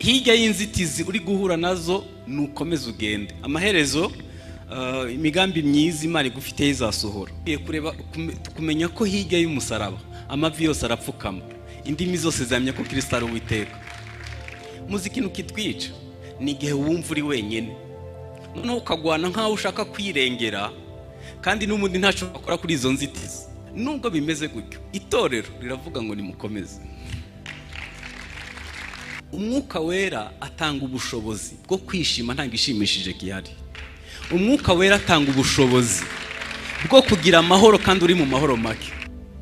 hirya y'inzitizi uri guhura nazo nukomeza ugende, amaherezo imigambi myiza Imana igufiteho izasohora. Kureba kumenya ko hirya y'umusaraba amavi yose arapfukama, indimi zose zamenya ko Kristo ari Uwiteka. Muzi ikintu kitwica ni igihe wumva uri wenyine, noneho ukagwana nkaho ushaka kwirengera, kandi n'umundi ntacyo akora kuri izo nzitizi. Nubwo bimeze gutyo, itorero riravuga ngo nimukomeze. Umwuka wera atanga ubushobozi bwo kwishima nta gishimishije gihari. Umwuka wera atanga ubushobozi bwo kugira amahoro kandi uri mu mahoro make.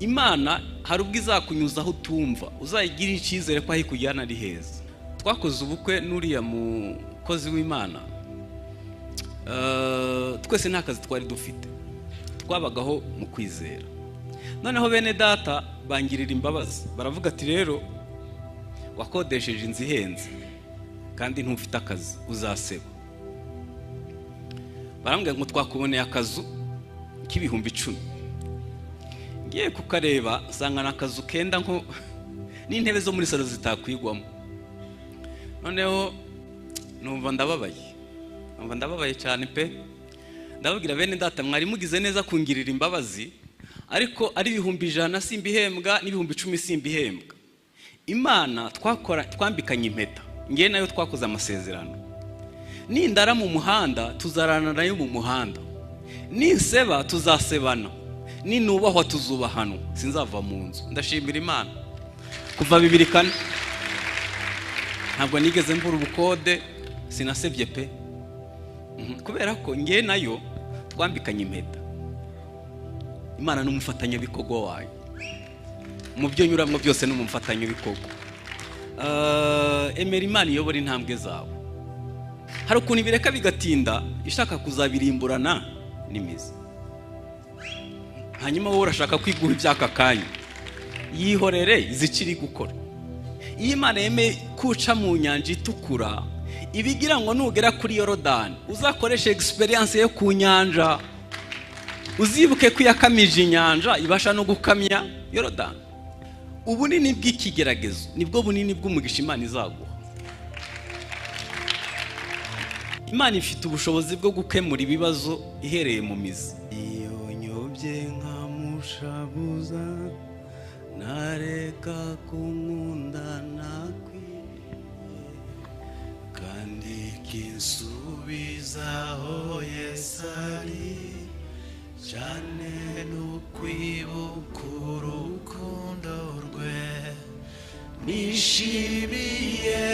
Imana hari ubwo izakunyuzaho utumva, uzayigira icyizere ko aho ikujyana ari heza. Twakoze ubukwe n'uriya mukozi w'Imana, twese nta kazi twari dufite, twabagaho mu kwizera. Noneho bene data bangirira imbabazi, baravuga ati rero wakodesheje inzu ihenze kandi ntufite akazi, uzaseba. Barambwira ngo twakuboneye akazu k'ibihumbi 10. Ngiye kukareba sanga nakazu kenda nko n'intebe zo muri salo zitakwigwamo. Noneho numva ndababaye cyane pe. Ndababwira bene data, mwari mugize neza kungirira imbabazi, ariko ari 100 simbihembwa n'ibihumbi 10 simbihembwa. Imana twambikanye impeta, ngiye nayo twakoze amasezerano. Nindara mu muhanda tuzarana nayo mu muhanda, ninseba tuzasebana, ninubahwa tuzubahana, sinzava mu nzu. Ndashimira Imana kuva 2004 ntabwo nigeze mbura ubukode, sinasebye pe, kubera ko ngiye nayo twambikanye impeta. Imana n'umufatanya bikorwa wayo, mu byo nyuramwe byose n'umufatanya bikorwa. Emera Imana iyobora intambwe zawe. Hari ukuntu bireka bigatinda ishaka kuzabirimburana n'imizi, hanyuma wowe urashaka kwiguha ibyaka kanya. Yihorere izikiri gukora. Iyo Imana yemeye kuca mu nyanja itukura, ibigira ngo nugera kuri Yorodani uzakoresha experience yo ku nyanja, uzibuke ko yakamije inyanja ibasha no gukamya Yorodani. Ubunini bw'ikigeragezo nibwo bunini bw'umugisha Imana izaguha. Imana ifite ubushobozi bwo gukemura ibibazo ihereye mu mizi. Iyo nyobye nkamushabuza, nareka kunkunda nakwiye, kandi kinsubizaho Yesu ari, cyane n'ukwibuka urukundo rwe. Nishimiye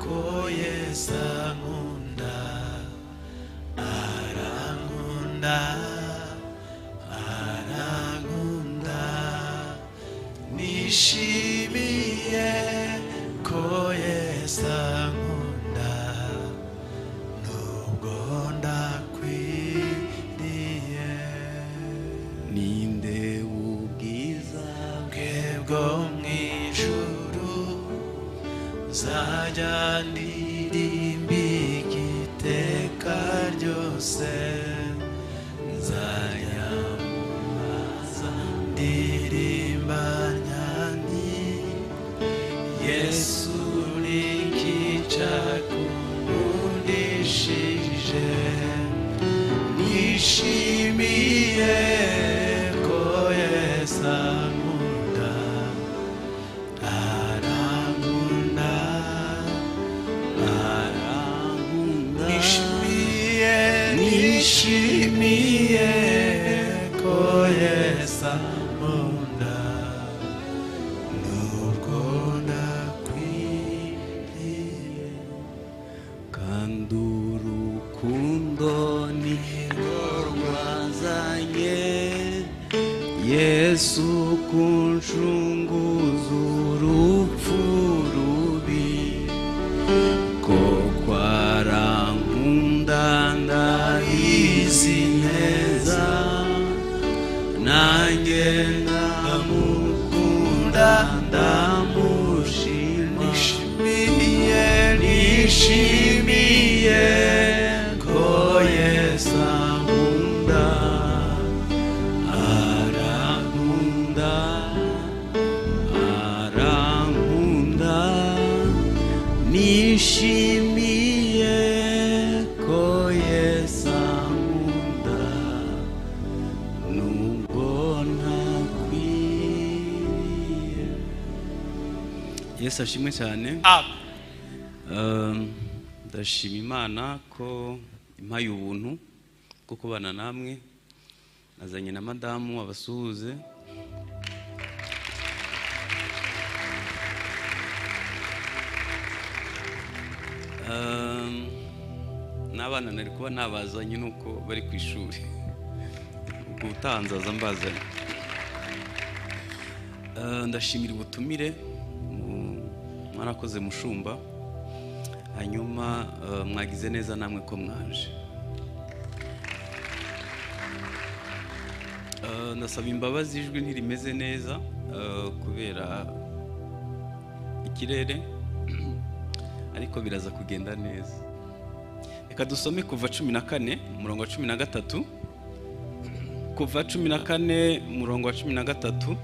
ko Yesu ankunda, arankunda, arankunda. Nishimiye ko Yesu ankunda, nubwo ndakwiriye. Ninde ubwiza bwe bwo mw'ijuru, nzajya ndirimba igiteka ryose, nzayamamaza ndirimba nyanyi. Yesu nikica kumundishije, nishimiye ko Yesu ankunda, arankunda, arankunda. Nishimiye ko Yesu ankunda, nubwo ndakwiriye. Kandi urukundo nirwo rwazanye Yesu kunshunguza urupfu rubi, koko arankunda ndabizi neza, nanjye ndamukunda ndamushima. Nishimiye ko Yesu ankunda, arankunda, arankunda. nishimiye ko Yesu ankunda nubwo ntakwiriye. Yesu ashimwe cyane. Ndashima Imana ko impaye ubuntu bwo kubana namwe. Nazanye na madamu abasuhuze. N'abana nari kuba nabazanye nuko bari ku ishuri. Ubwo utanzaza mbazanye. Ndashimira ubutumire mwarakoze mushumba. Hanyuma mwagize neza namwe ko mwaje. Ndasaba imbabazi ijwi ntirimeze neza kubera ikirere, ariko biraza kugenda neza. Reka dusome kuva 14 umurongo wa 13. Kuva 14 umurongo wa 13.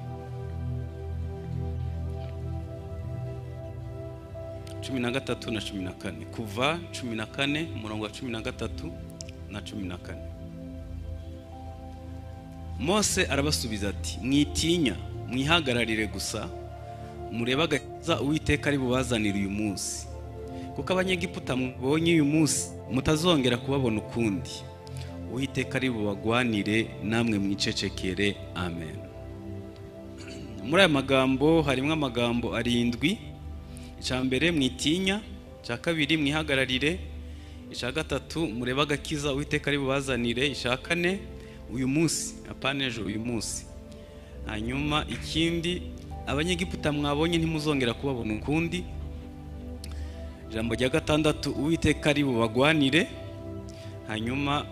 13 na 14. Kuva 14 umurongo wa 13 na 14. Mose arabasubiza ati, mwitinya, mwihagararire gusa, mureba agakiza Uwiteka ari bubazanira uyu munsi. Kuko abanyegiputa mubonye uyu munsi mutazongera kubabona ukundi. Uwiteka ari bubagwanire namwe mwicecekere. Amen. Muri aya magambo harimo amagambo 7. Icya mbere mwitinya, icya kabiri mwihagararire, icya gatatu mureba agakiza Uwiteka ari bubazanire, icya kane uyu munsi, apana ejo, uyu munsi. Hanyuma ikindi, abanyegiputa mwabonye ntimuzongera kubabona ukundi. Ijambo rya gatandatu, Uwiteka ari bubagwanire. Hanyuma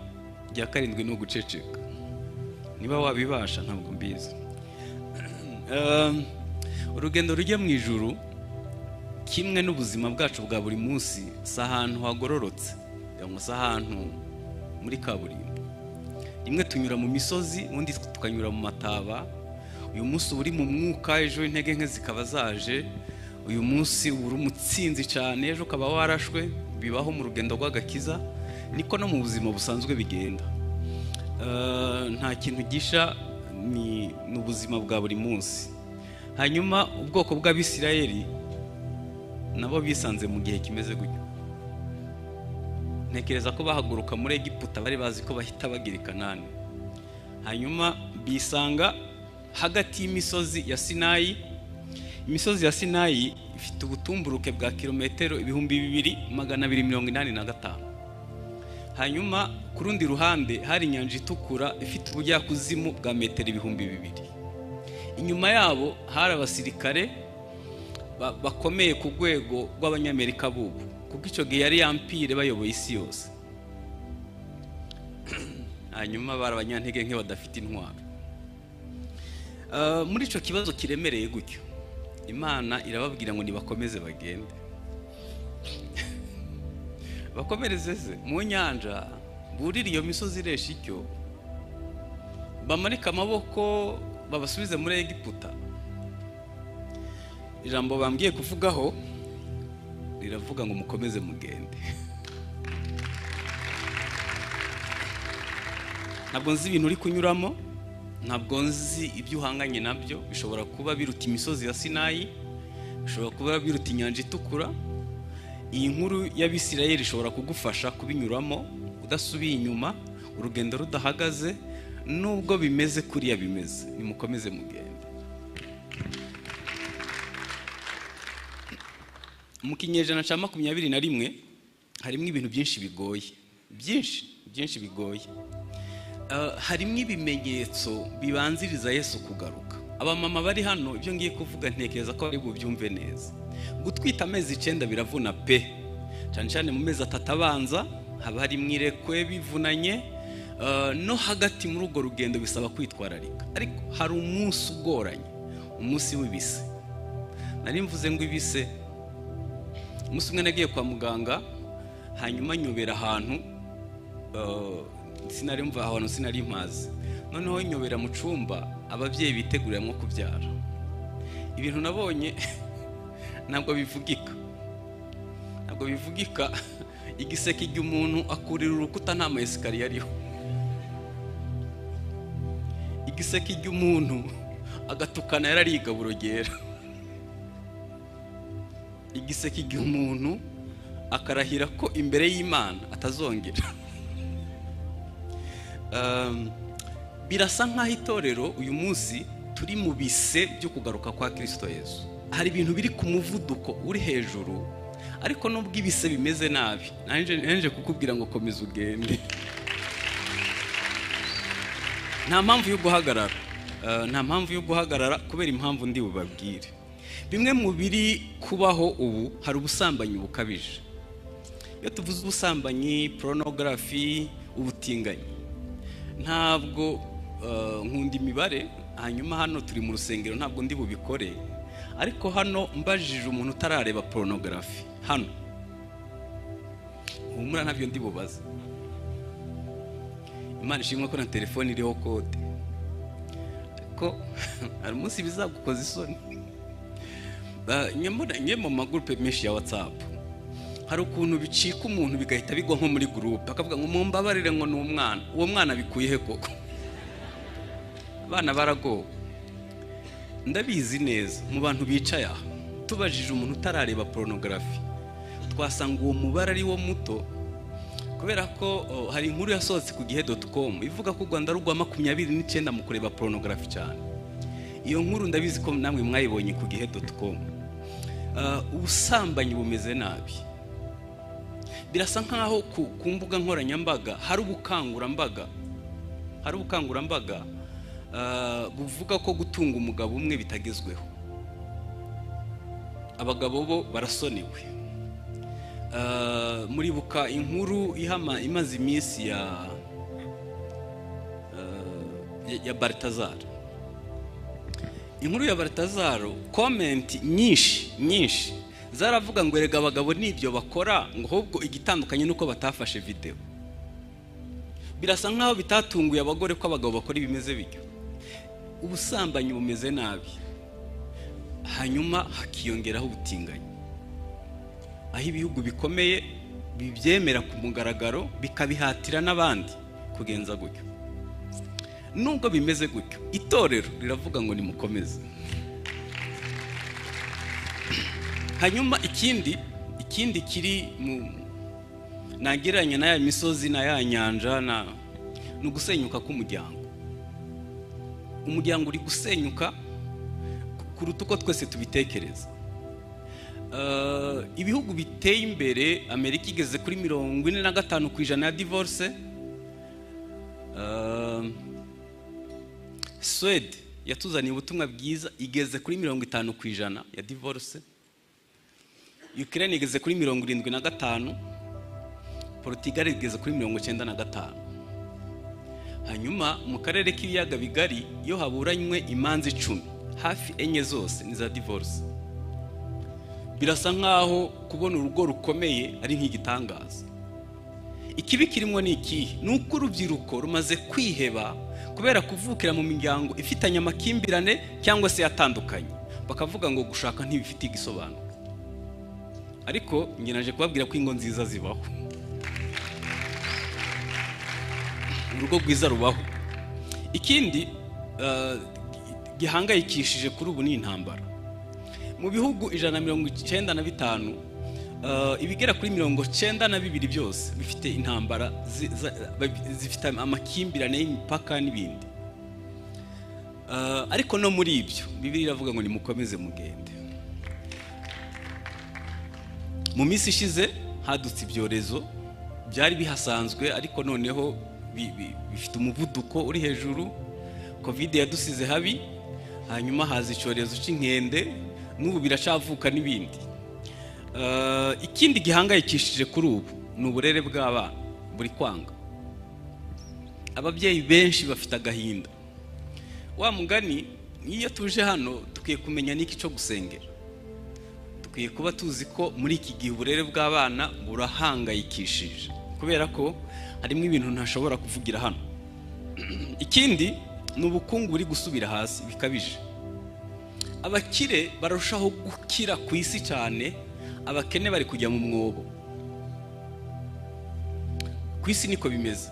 rya karindwi ni uguceceka. Niba wabibasha ntabwo mbizi. Urugendo rujya mu ijuru kimwe n'ubuzima bwacu bwa buri munsi si ahantu hagororotse, cyangwa se ahantu muri kaburimbo. Rimwe tunyura mu misozi, undi tukanyura mu mataba. Uyu munsi uri mu mwuka, ejo intege nke zikaba zaje. Uyu munsi uri umutsinzi cyane, ejo ukaba warashwe. Bibaho mu rugendo rw'agakiza, niko no mu buzima busanzwe bigenda. Nta kintu gisha, ni ubuzima bwa buri munsi. Hanyuma ubwoko bw'Abisirayeli nabo bisanze mu gihe kimeze gutyo. Ntekereza ko bahaguruka muri Egiputa bari bazi ko bahita bagira i Kanani. Hanyuma bisanga hagati y'imisozi ya Sinayi. Imisozi ya Sinayi ifite ubutumburuke bwa kilometero 2285. Hanyuma ku rundi ruhande hari inyanja itukura ifite ubujyakuzimu bwa metero 2000. Inyuma yabo hari abasirikare bakomeye ku rwego rw'Abanyamerika bubu, kuko icyo gihe yari yampire bayoboye isi yose. Hanyuma bari abanyantege nke badafite intwaro. Muri icyo kibazo kiremereye gutyo, Imana irababwira ngo nibakomeze bagende. Bakomereze mu nyanja, burira iyo misozi iresha icyo, bamarika amaboko babasubize muri Egiputa. Ijambo bambwiye kuvugaho riravuga ngo mukomeze mugende. Ntabwo nzi ibintu uri kunyuramo, ntabwo nzi ibyo uhanganye nabyo. Bishobora kuba biruta imisozi ya Sinayi, bishobora kuba biruta inyanja itukura. Iyi nkuru y'Abisirayeli ishobora kugufasha kubinyuramo udasubiye inyuma, urugendo rudahagaze. Nubwo bimeze kuriya bimeze, nimukomeze mugende. Mu kinyejana cya 21 harimo ibintu byinshi bigoye, byinshi bigoye. Harimo ibimenyetso bibanziriza Yesu kugaruka. Abamama bari hano, ibyo ngiye kuvuga ntekereza ko ari bubyumve neza. Gutwita amezi 9 biravuna pe, cyane cyane mu mezi 3 abanza haba hari mwirekwe bivunanye. No hagati muri urwo rugendo bisaba kwitwararika. Ariko hari umunsi ugoranye, umunsi w'ibise. Nari mvuze ngo ibise, umunsi umwe nagiye kwa muganga, hanyuma nyobera ahantu, sinari mva ahantu sinari mpazi. Noneho nyobera mu cyumba ababyeyi bitegurira nko kubyara. Ibintu nabonye ntabwo bivugika. ntabwo bivugika igiseke cy'umuntu akurira urukuta nta maesikariye ariho, igiseke cy'umuntu agatukana yarariga burogera, igiseke cy'umuntu akarahira ko imbere y'Imana atazongera. Birasa nk'aho itorero uyu munsi turi mu bise byo kugaruka kwa Kristo Yesu. Hari ibintu biri ku muvuduko uri hejuru, ariko nubwo ibise bimeze nabi, nanje kukubwira ngo komeza ugende. Nta mpamvu yo guhagarara, nta mpamvu yo guhagarara kubera impamvu ndi bubabwire. Bimwe mu biri kubaho ubu, hari ubusambanyi bukabije. Iyo tuvuze ubusambanyi, pornography, ubutinganyi, ntabwo nkunda imibare, hanyuma hano turi mu rusengero ntabwo ndi bubikore, ariko hano mbajije umuntu utarareba pornography hano, humura ntabyo ndi bubaze. Imana ishimwe ko na telefone iriho kode, ariko hari umunsi bizagukoza isoni. Nye mu magurupe menshi ya WhatsApp hari ukuntu bicika umuntu bigahita bigwa nko muri groupe, akavuga ngo mumbabarire ngo ni umwana. Uwo mwana bikuye he koko? Abana baragowe. Ndabizi neza mu bantu bicaye aha, tubajije umuntu utarareba pornography, twasanga uwo mubare ari wo muto, kubera ko hari inkuru yasohotse ku gihe.com ivuga ko u Rwanda rugwa 29 mu kureba pornography cyane. Iyo nkuru ndabizi ko namwe mwayibonye ku gihe.com. Ubusambanyi bumeze nabi. Birasa nkaho ku mbuga nkoranyambaga hari ubukangurambaga buvuga ko gutunga umugabo umwe bitagezweho. Abagabo bo barasoniwe. Muribuka inkuru imaze iminsi ya Baltazar. Inkuru ya Baltazar, comment nyinshi zaravuga ngo erega abagabo nibyo bakora, ngo ahubwo igitandukanye nuko batafashe video. Birasa nkaho bitatunguye abagore ko abagabo bakora ibimeze bityo. Ubusambanyi bumeze nabi, hanyuma hakiyongeraho ubutinganyi, aho ibihugu bikomeye bibyemera ku mugaragaro bikabihatira n'abandi kugenza gutyo. Nubwo bimeze gutyo, itorero riravuga ngo nimukomeze. Hanyuma ikindi kiri nagereranya na ya misozi na ya nyanja no gusenyuka k'umuryango. Umuryango uri gusenyuka kuruta uko twese tubitekereza. Ibihugu biteye imbere, Amerika igeze kuri 45% ya divorce. Swede yatuzaniye ubutumwa bwiza, igeze kuri 50% ya divorce. Ukraine igeze kuri 75%, Portugal igeze kuri 95%. Hanyuma mu karere k'ibiyaga bigari iyo haburanywe imanzi 10, hafi enye zose ni za divorce. Birasa nkaho kubona urugo rukomeye ari nk'igitangaza. Ikibi kirimo ni iki? Nuko urubyiruko rumaze kwiheba kubera kuvukira mu miryango ifitanye amakimbirane cyangwa se yatandukanye, bakavuga ngo gushaka ntibifite igisobanuro. Ariko naje kubabwira ko ingo nziza zibaho, urugo rwiza rubaho. Ikindi gihangayikishije kuri ubu ni intambara. Mu bihugu 195, ibigera kuri 92 byose bifite intambara, zifite amakimbirane y'imipaka n'ibindi. Ariko no muri ibyo Bibiliya iravuga ngo nimukomeze mugende. Mu minsi ishize hadutse ibyorezo byari bihasanzwe, ariko noneho bifite umuvuduko uri hejuru. Covid yadusize habi, hanyuma haza icyorezo cy'inkende, n'ubu biracavuka n'ibindi. Ikindi gihangayikishije kuri ubu ni uburere bw'abana buri kwanga. Ababyeyi benshi bafite agahinda. Wa mugani, iyo tuje hano dukwiye kumenya n'iki cyo gusengera. Dukwiye kuba tuzi ko muri iki gihe uburere bw'abana burahangayikishije, kubera ko harimo ibintu ntashobora kuvugira hano. Ikindi ni ubukungu buri gusubira hasi bikabije. Abakire barushaho gukira ku isi cyane, abakene bari kujya mu mwobo. Ku isi niko bimeze,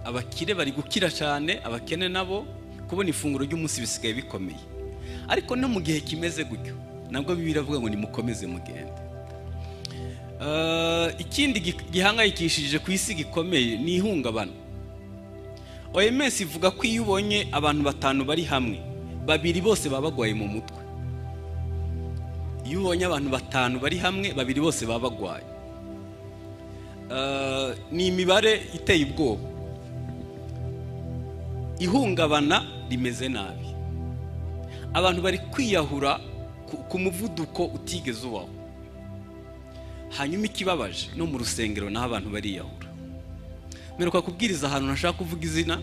abakire bari gukira cyane, abakene nabo kubona ifunguro ry'umunsi bisigaye bikomeye. Ariko no mu gihe kimeze gutyo nabwo Bibiliya avuga ngo nimukomeze mugende. Ikindi gihangayikishije ku isi gikomeye ni ihungabana. OMS ivuga ko iyo ubonye abantu 5 bari hamwe, 2 bose baba bagwaye mu mutwe. Iyo ubonye abantu 5 bari hamwe, 2 bose baba bagwaye. Ni imibare iteye ubwoba. Ihungabana rimeze nabi. Abantu bari kwiyahura ku muvuduko utigeze ubaho. Hanyuma ikibabaje no mu rusengero naho abantu bariyahura. Meruka kubwiriza ahantu nashaka kuvuga izina,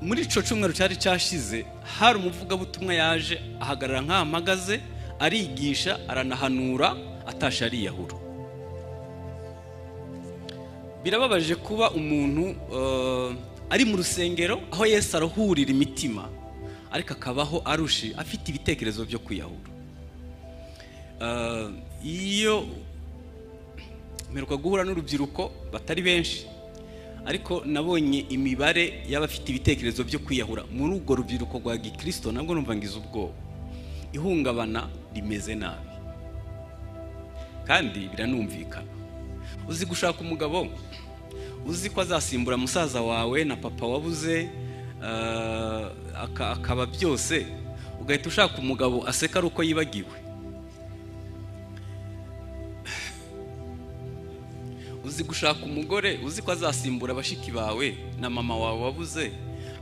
muri ico cyumweru cyari cyashize hari umuvugabutumwa yaje ahagarara nk'amagaze arigisha aranahanura atasha ariyahura. Birababaje kuba umuntu ari mu rusengero aho Yesu aruhurira imitima ariko akabaho arushe afite ibitekerezo byo kwiyahura. Iyo meruka guhura n'urubyiruko batari benshi, ariko nabonye imibare y'abafite ibitekerezo byo kwiyahura muri urwo rubyiruko rwa gikristo, nabwo numva ngize ubwoba. Ihungabana rimeze nabi kandi biranumvikana. Uzi gushaka umugabo, uzi ko azasimbura musaza wawe na papa wabuze, akaba byose, ugahita ushaka umugabo aseka ari uko yibagiwe. Uzi gushaka umugore uzi ko azasimbura abashiki bawe na mama wawe wabuze,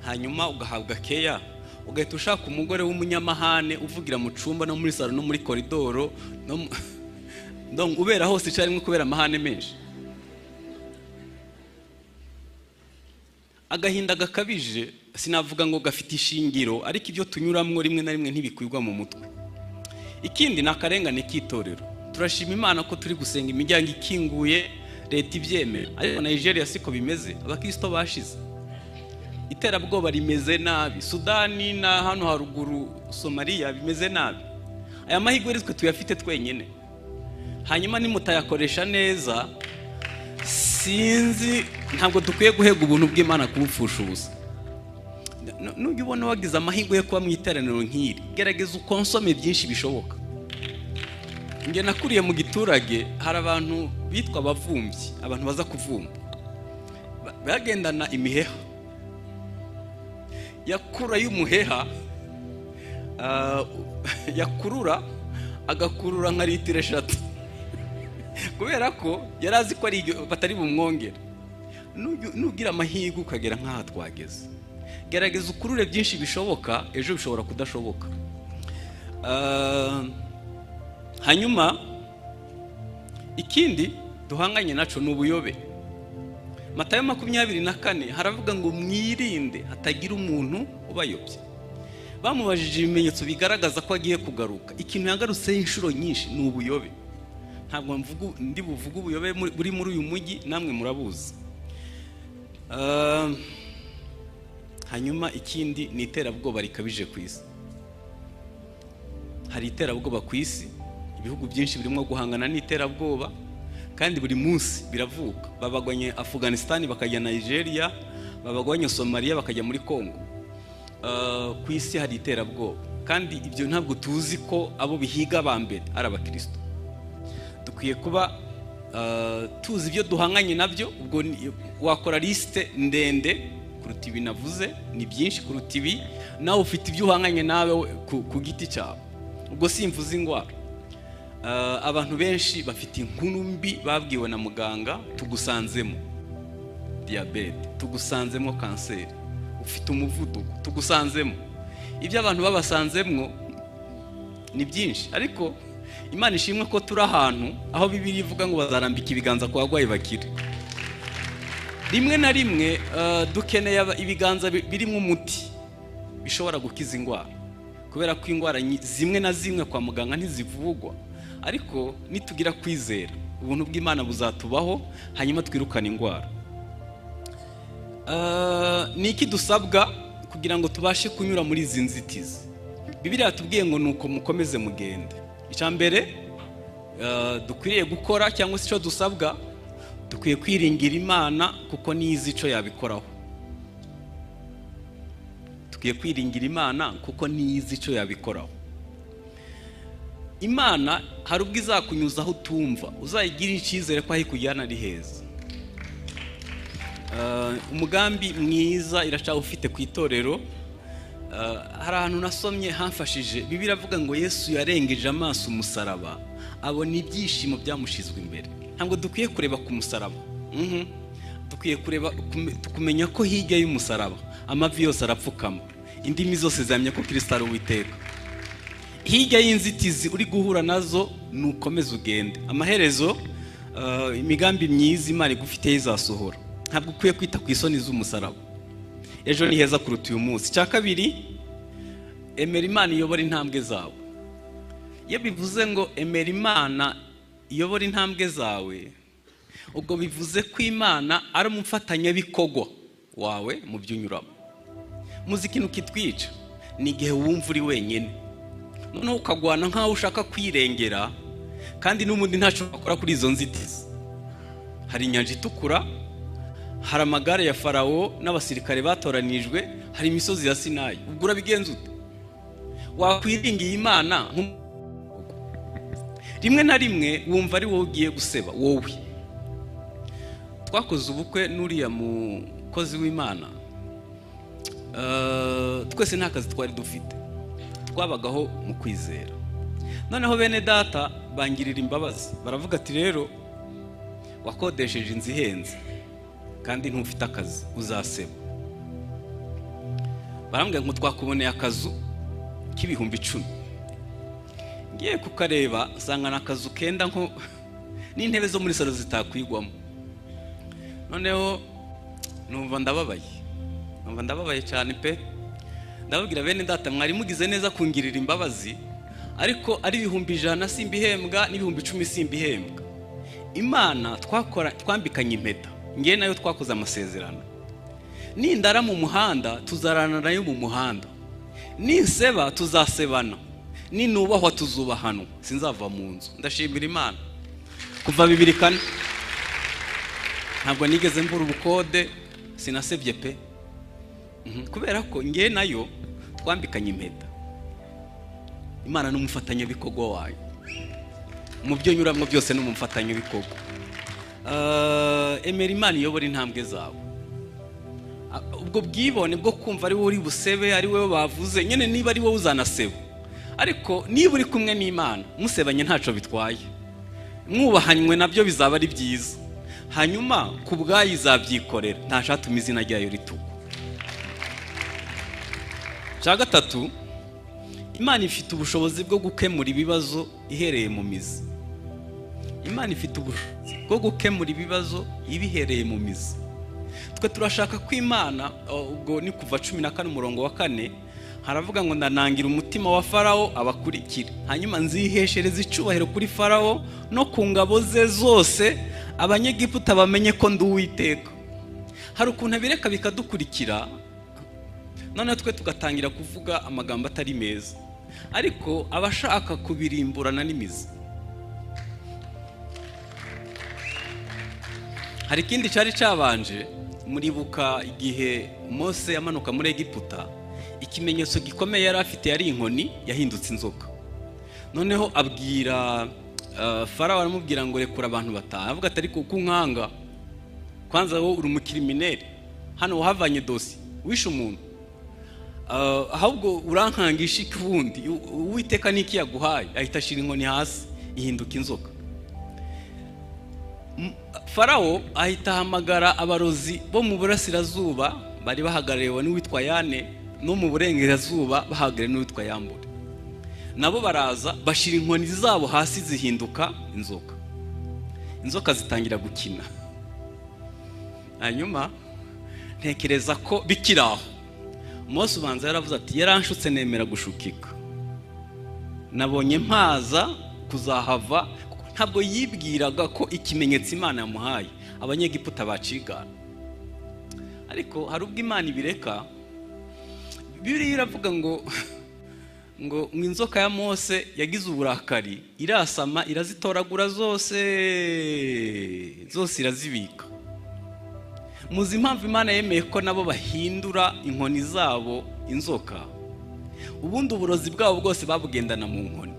hanyuma ugahabwa keya, ugahita ushaka umugore w'umunyamahane uvugira mu cumba no muri salo no muri koridoro no ubera hose cyari kubera amahane menshi. Agahinda gakabije sinavuga ngo gafite ishingiro, ariko ibyo tunyuramwo rimwe na rimwe ntibikwirwa mu mutwe. Ikindi nakarengane k'itorero. Turashima Imana ko turi gusenga imiryango ikinguye, leta ibyemera, ariko Nigeria siko bimeze, abakristo bashize. Iterabwoba rimeze nabi, Sudani na hano haruguru Somalia bimeze nabi. Aya mahigwe rizwe tuyafite twenyene, hanyuma nimutayakoresha neza sinzi ntabwo dukwiye guhega ubuntu bw'Imana kubupfusha ubusa. Nujya ubona wagize amahigwe yo kuba mu iteraniro nk'iri, gerageza ukonsome byinshi bishoboka. Nge nakuriye mu giturage, hari abantu bitwa abavumvyi, abantu baza kuvumba, bagendana imiheha. Yakura y'umuheha yakurura agakurura nka litiro 3 kubera ko yarazi ko ari batari bumwongera. Nugira amahirwe ukagera nk'aha twageze, gerageza ukurure byinshi bishoboka, ejo bishobora kudashoboka. Hanyuma ikindi duhanganye naco n'ubuyobe. Matayo 24 haravuga ngo mwirinde hatagira umuntu ubayobya. Bamubajije ibimenyetso bigaragaza ko agiye kugaruka, ikintu yagarutse inshuro nyinshi ni ubuyobe. Ntabwo ndi buvuga ubuyobe buri muri uyu mujyi, namwe murabuzi. Hanyuma ikindi ni iterabwoba rikabije ku isi. Hari iterabwoba ku isi, ibihugu byinshi birimo guhangana n'iterabwoba, kandi buri munsi biravuka. Babagwanye Afghanistan bakajya Nigeria, babagwanye Somalia bakajya muri Congo. Ku isi hari iterabwoba, kandi ibyo ntabwo tuzi ko abo bihiga bambere ari abakristo. Dukwiye kuba tuzi ibyo duhanganye nabyo. Ubwo wakora liste ndende kuruta ibi navuze, ni byinshi kuruta ibi, nawe ufite ibyo uhanganye nawe ku giti cyawe. Ubwo simvuze ingwara. Abantu benshi bafite inkuru mbi babwiwe na muganga, tugusanzemo diabete, tugusanzemo kanseri, ufite umuvuduko, tugusanzemo. Ibyo abantu babasanzemwo ni byinshi, ariko Imana ishimwe ko turi ahantu aho Bibiliya ivuga ngo bazarambika ibiganza ku bagwayi bakire. Rimwe na rimwe dukeneye ibiganza birimo umuti bishobora gukiza ingwara, kubera ko ingwara zimwe na zimwe kwa muganga ntizivugwa, ariko nitugira kwizera ubuntu bw'Imana buzatubaho, hanyuma twirukana ingwara. Niki dusabwa kugira ngo tubashe kunyura muri izi nzitizi? Bibiliya yatubwiye ngo nuko mukomeze mugende. Icambere dukwiriye gukora cyangwa se icyo dusabwa, dukwiye kwiringira Imana kuko niyizi icyo yabikoraho. Dukwiye kwiringira Imana kuko niyizi icyo yabikoraho. Imana hari ubwo izakunyuzaho utumva, uzayigirira icyizere ko aho ikujyana ari heza. Umugambi mwiza irashaka ufite ku itorero. Hari ahantu nasomye hamfashije, Bibiliya iravuga ngo Yesu yarengeje amaso umusaraba, abona ibyishimo byamushizwe imbere. Ntabwo dukwiye kureba ku musaraba, dukwiye kureba kumenya ko hirya y'umusaraba amavi yose arapfukama, indimi zose zamenya ko Kristo ari Uwiteka. Hirya y'inzitizi uri guhura nazo nukomeza ugende, amaherezo imigambi myiza Imana igufitiye izasohora. Ntabwo ukwiye kwita ku isoni z'umusaraba, ejo ni heza kuruta uyu munsi. Cya kabiri, emera Imana iyobora intambwe zawe. Iyo bivuze ngo emera Imana iyobora intambwe zawe, ubwo bivuze ko Imana ari umufatanyabikorwa wawe mu byo unyuramo. Muzi ikintu kitwica ni igihe wumva uri wenyine, noneho ukagwana nk'aho ushaka kwirengera, kandi n'ubundi ntacyo wakora kuri izo nzitizi. Hari inyanja itukura, hari amagare ya Farawo n'abasirikare batoranijwe, hari imisozi ya Sinayi. Ubwo urabigenza ute? Wakwiringiye Imana rimwe na rimwe wumva ari wowe ugiye guseba wowe. Twakoze ubukwe n'uriya mukozi w'Imana, twese nta kazi twari dufite, twabagaho mu kwizera. Noneho bene data bangirira imbabazi, baravuga ati rero wakodesheje inzu ihenze kandi ntufite akazi, uzaseba. Barambwira ngo twakuboneye akazu k'ibihumbi 10. Ngiye kukareba nsanga n'akazu kenda nko n'intebe zo muri salo zitakwigwamo. Noneho numva ndababaye cyane pe. Ndababwira bene data, mwari mugize neza kungirira imbabazi, ariko ari ibihumbi 100 simbihembwa, n'ibihumbi 10 simbihembwa. Imana twambikanye impeta, ngiye nayo twakoze amasezerano. Nindara mu muhanda tuzarana nayo mu muhanda, ninseba tuzasebana, ninubahwa tuzubahana, sinzava mu nzu. Ndashimira Imana kuva 2004 ntabwo nigeze mbura ubukode, sinasebye pe, kubera ko ngiye nayo twambikanye impeta. Imana n'umufatanyabikorwa wayo mu byo nyuramwo byose, n'umufatanyabikorwa. Emera Imana iyobora intambwe zawe. Ubwo bwibone bwo kumva ari wowe uri busebe, ari wowe bavuze nyene, niba ari wowe uzanaseba, ariko niba uri kumwe n'Imana musebanye ntacyo bitwaye, mwubahanywe nabyo bizaba ari byiza. Hanyuma ku bwayo izabyikorera, ntacatuma izina ryayo ritukwa. Cya gatatu, Imana ifite ubushobozi bwo gukemura ibibazo ihereye mu mizi. Imana ifite ubushobozi bwo gukemura ibibazo ibihereye mu mizi. Twe turashaka ko Imana, ubwo ni kuva 14:4 haravuga ngo ndanangira umutima wa Farawo abakurikira, hanyuma nziheshereza icubahiro kuri Farawo no ku ngabo ze zose, abanyegiputa bamenye ko ndi Uwiteka. Hari ukuntu abireka bikadukurikira, none twe tugatangira kuvuga amagambo atari meza, ariko abashaka kubirimburana n'imizi. Hari ikindi cyari cyabanje, muribuka igihe Mose yamanuka muri Egiputa, ikimenyetso gikomeye yari afite yari inkoni yahindutse inzoka. Noneho abwira Farawo, aramubwira ngo rekura abantu bataha. Avuga ati ariko kunkanga, kwanza wowe uri umukrimineri, hano wahavanye dosi, wishe umuntu, ahubwo urankangisha ikibundi, Uwiteka niki yaguhaye? Ahita ashira inkoni hasi ihinduka inzoka. Farawo ahita hamagara abarozi bo mu burasirazuba, bari bahagarariwe n'uwitwa Yane, no mu burengerazuba bahagarariwe n'uwitwa Yambure. Nabo baraza bashira inkoni zabo hasi zihinduka inzoka. Inzoka zitangira gukina. Hanyuma ntekereza ko bikiraho Mose ubanza yaravuze ati yaranshutse nemera gushukika, nabonye mpaza kuzahava. Ntabwo yibwiraga ko ikimenyetso Imana yamuhaye abanyegiputa bacigana. Ariko hari ubwo Imana ibireka. Bibiliya iravuga ngo ngo inzoka ya Mose yagize uburakari, irasama irazitoragura zose irazibika. Muzi impamvu Imana yemeye ko nabo bahindura inkoni zabo inzoka? Ubundi uburozi bwabo bwose babugendana mu nkoni,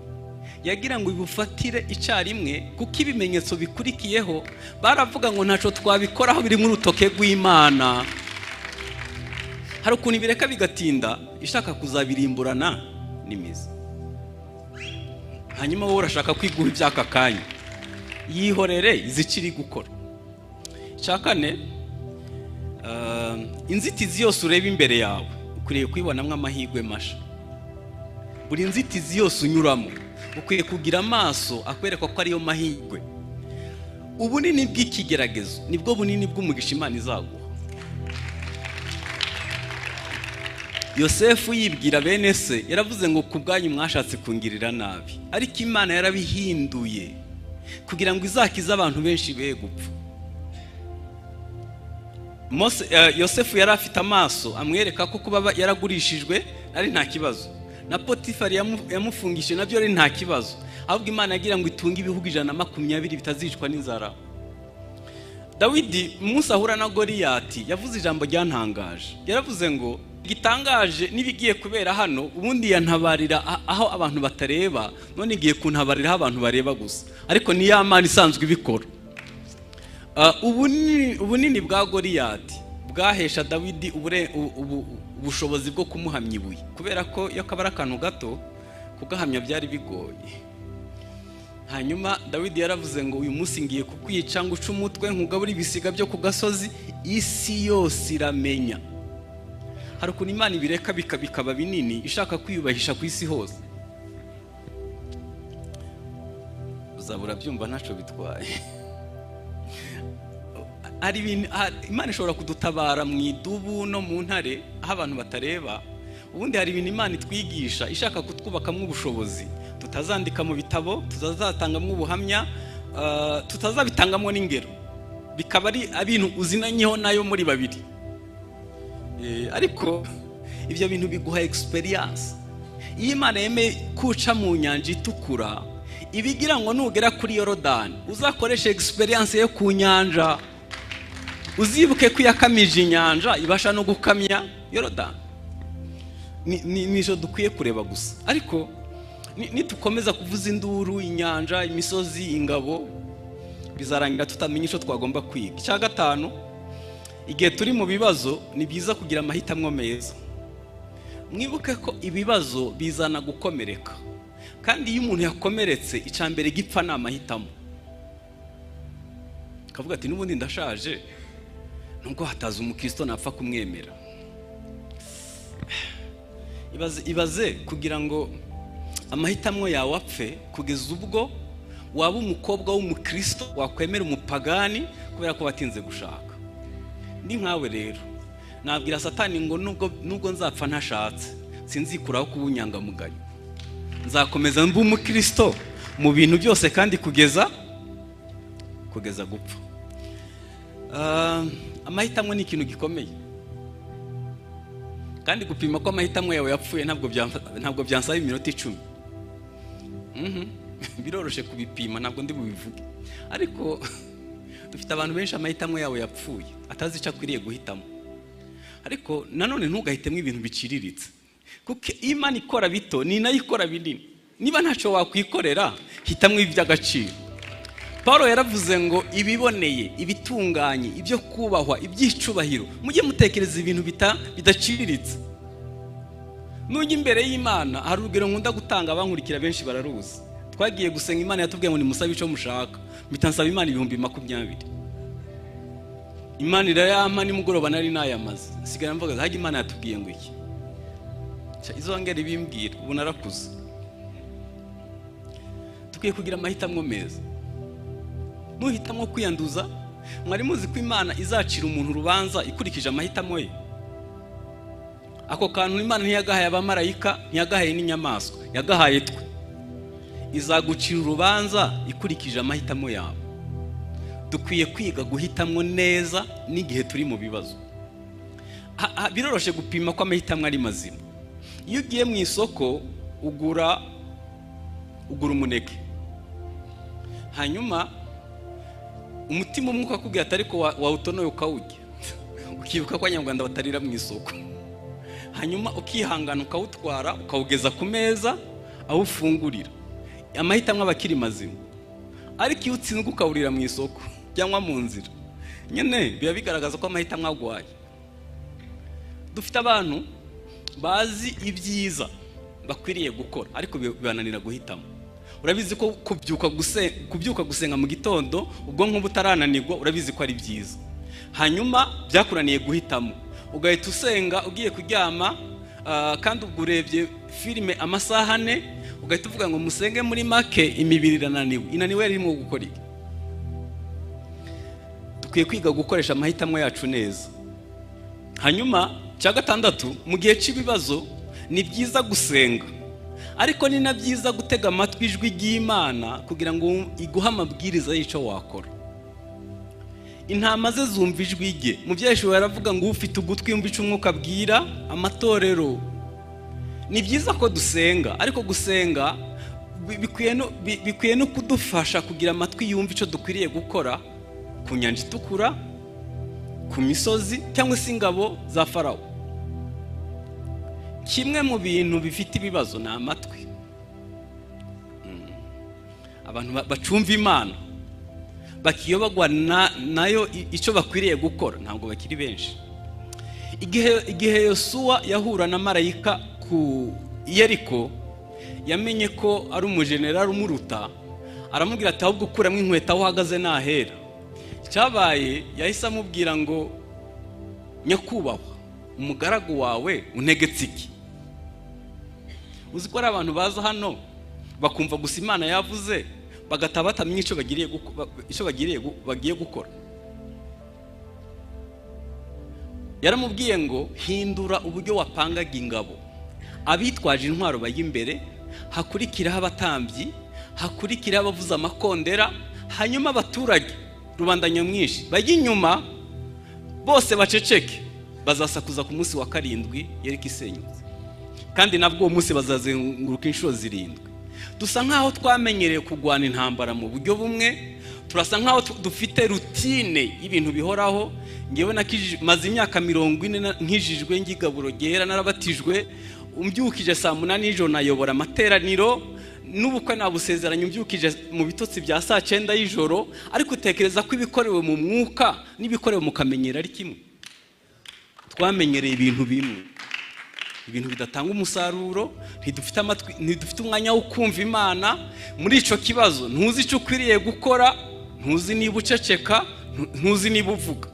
yagira ngo ibufatire icyarimwe, kuko ibimenyetso bikurikiyeho baravuga ngo ntaco twabikoraho biri mu rutoke rw'Imana. Hari ukuntu ibireka bigatinda ishaka kuzabirimburana n'imizi, hanyuma wowe urashaka kwiguha iby'aka kanya. Yihorere izikiri gukora. Cyakane, inzitizi yose ureba imbere yawe ukwiye kwibonamwe amahirwe masha. Buri nzitizi yose unyuramo ukwiye kugira amaso akwereka ko ariyo mahirwe. Ubunini bw'ikigeragezo nibwo bunini bw'umugisha Imana izaguha. Yosefu yibwira bene se yaravuze ngo kubwanyu mwashatse kungirira nabi, ariko Imana yarabihinduye kugira ngo izakize abantu benshi be gupfa. Yosefu yari afite amaso amwereka ko kuba yaragurishijwe ari nta kibazo, na Potifari yamufungishije nabyo ari nta kibazo, ahubwo Imana yagira ngo itunge ibihugu 120 bitazicwa n'inzara. Dawidi Musa ahura na Goliyati yavuze ijambo ryantangaje, yaravuze ngo gitangaje nibigiye kubera hano, ubundi yantabarira aho abantu batareba, none igiye kuntabarira aho abantu bareba gusa, ariko ni ya Mana isanzwe ibikora. Ubunini bwa Goliyati bwahesha Dawidi ubushobozi bwo kumuhamya ibuye, kubera ko iyo kabara akantu gato kugahamya byari bigoye. Hanyuma Dawidi yaravuze ngo uyu munsi ngiye kukwica ngo uce umutwe nkugabura ibisiga byo ku gasozi, isi yose iramenya. Hari ukuntu Imana ibireka bikaba binini ishaka kwiyubahisha ku isi hose. Uzabura byumva ntaco bitwaye. Imana ishobora kudutabara mu idubu no mu ntare aho abantu batareba. Ubundi hari ibintu Imana itwigisha ishaka kutwubakamo ubushobozi tutazandika mu bitabo, tutazatangamo ubuhamya, tutazabitangamo n'ingero, bikaba ari ibintu uzinanyeho nayo muri babiri. Ariko ibyo bintu biguha experience. Iyo Imana yemeye kuca mu nyanja itukura, ibigira ngo nugera kuri Yorodani uzakoresha experience yo ku nyanja, uzibuke ko yakamije inyanja ibasha no gukamya Yorodani. Nijo dukwiye kureba gusa. Ariko nitukomeza kuvuza induru, inyanja, imisozi, ingabo, bizarangira tutamenye ico twagomba kwiga. Cya gatanu, igihe turi mu bibazo ni byiza kugira amahitamo meza. Mwibuke ko ibibazo bizana gukomereka, kandi iyo umuntu yakomeretse icambere gipfa na amahitamo. Kavuga ati n'ubundi ndashaje, nubwo hataza umukristo napfa kumwemera. Ibaze kugira ngo amahitamo yawe apfe kugeza ubwo waba umukobwa w'umukristo wakwemera umupagani kubera ko watinze gushaka. Ndi nkawe rero nabwira Satani ngo nubwo nzapfa ntashatse sinzikuraho kubunyangamugayo, nzakomeza mba umukristo mu bintu byose kandi kugeza gupfa. Amahitamo ni ikintu gikomeye, kandi gupima ko amahitamo yawe yapfuye ntabwo byansaba iminota 10. Biroroshe kubipima, ntabwo ndi bubivuge, ariko dufite abantu benshi amahitamo yawe yapfuye atazi icyo akwiriye guhitamo. Ariko nanone ntugahitemo ibintu biciriritse, kuko Imana ikora bito ni nayo ikora binini. Niba ntacyo wakwikorera, hitamo iby'agaciro. Paulo yaravuze ngo ibiboneye, ibitunganye, ibyo kubahwa, ibyicubahiro, mujye mutekereza ibintu bidaciriritse. Nujya imbere y'Imana, hari urugero nkunda gutanga abankurikira benshi bararuzi. Twagiye gusenga, Imana yatubwiye ngo nimusabe icyo mushaka, mpita nsaba Imana 20,000. Imana irayampa nimugoroba nari nayamaze, sigara mvuga hajya Imana yatubwiye ngo iki. Izo ngeri bimbwira ubu narakuze. Tukwiye kugira amahitamo meza. Nuhitamo kwiyanduza, mwari muzi ko Imana izacira umuntu urubanza ikurikije amahitamo ye. Ako kantu Imana ntiyagahaye abamarayika, ntiyagahaye n'inyamaswa, yagahaye twe. Izagucira urubanza ikurikije amahitamo yawe. Dukwiye kwiga guhitamo neza n'igihe turi mu bibazo. Biroroshe gupima ko amahitamo ari mazima. Iyo ugiye mu isoko ugura umuneke, hanyuma umutima umwe ukakubwira ati ariko wawutonoye ukawurya, ukibuka ko abanyarwanda batarira mu isoko, hanyuma ukihangana ukawutwara ukawugeza ku meza aho ufungurira. Amahitamo aba akiri mazima, ariko iyo utsinzwe ukawurira mu isoko cyangwa mu nzira, nyine biba bigaragaza ko amahitamo agwaye. Dufite abantu bazi ibyiza bakwiriye gukora, ariko bibananira guhitamo. Urabizi ko kubyuka gusenga mu gitondo ubwonko butarananirwa, urabizi ko ari byiza, hanyuma byakuraniye guhitamo, ugahita usenga ugiye kuryama, kandi ubwo urebye filime amasaha 4, ugahita uvuga ngo musenge muri make, imibiri inaniwe yarimo gukora iki? Dukwiye kwiga gukoresha amahitamo yacu neza. Hanyuma cya gatandatu, mu gihe cy'ibibazo ni byiza gusenga, ariko ni na byiza gutega amatwi ijwi ry'Imana kugira ngo iguhe amabwiriza y'icyo wakora. Intama ze zumva ijwi rye. Mu byahishwe baravuga ngo ufite ugutwi yumva icyo umwuka abwira amatorero. Ni byiza ko dusenga, ariko gusenga bikwiye no kudufasha kugira amatwi yumva icyo dukwiriye gukora ku nyanja itukura, ku misozi, cyangwa se ingabo za Farawo. Kimwe mu bintu bifite ibibazo ni amatwi. Abantu bacumva Imana bakiyobagwa nayo icyo bakwiriye gukora ntabwo bakiri benshi. Igihe Yosuwa yahura na marayika ku Yeriko, yamenye ko ari umujenerali umuruta, aramubwira ati ahubwo kuramo inkweto aho uhagaze nahera. Cyabaye yahise amubwira ngo nyakubahwa, umugaragu wawe untegetse iki? Uzi ko ari abantu baza hano bakumva gusa Imana yavuze bagataha batamenya icyo bagiye gukora. Yaramubwiye ngo hindura uburyo wapangaga ingabo, abitwaje intwaro bajya imbere, hakurikiraho abatambyi, hakurikiraho abavuza amakondera, hanyuma abaturage rubanda nyamwinshi bajya inyuma, bose baceceke, bazasakuza ku munsi wa 7 Yeriko isenyutse, kandi nabwo uwo munsi bazazenguruka inshuro 7. Dusa nkaho twamenyereye kugwana intambara mu buryo bumwe, turasa nkaho dufite rutine y'ibintu bihoraho. Ngewe maze imyaka 40 nkijijwe, ngigaburo gera, narabatijwe, umbyukije saa 8 y'ijoro nayobora amateraniro, n'ubukwe nabusezeranye umbyukije mu bitotsi bya saa 9 y'ijoro, ariko utekereza ko ibikorewe mu mwuka n'ibikorewe mu kamenyera ari kimwe. Twamenyereye ibintu bimwe, ibintu bidatanga umusaruro, ntidufite umwanya wo kumva Imana. Muri ico kibazo ntuzi icyo ukwiriye gukora, ntuzi niba uceceka, ntuzi niba uvuga.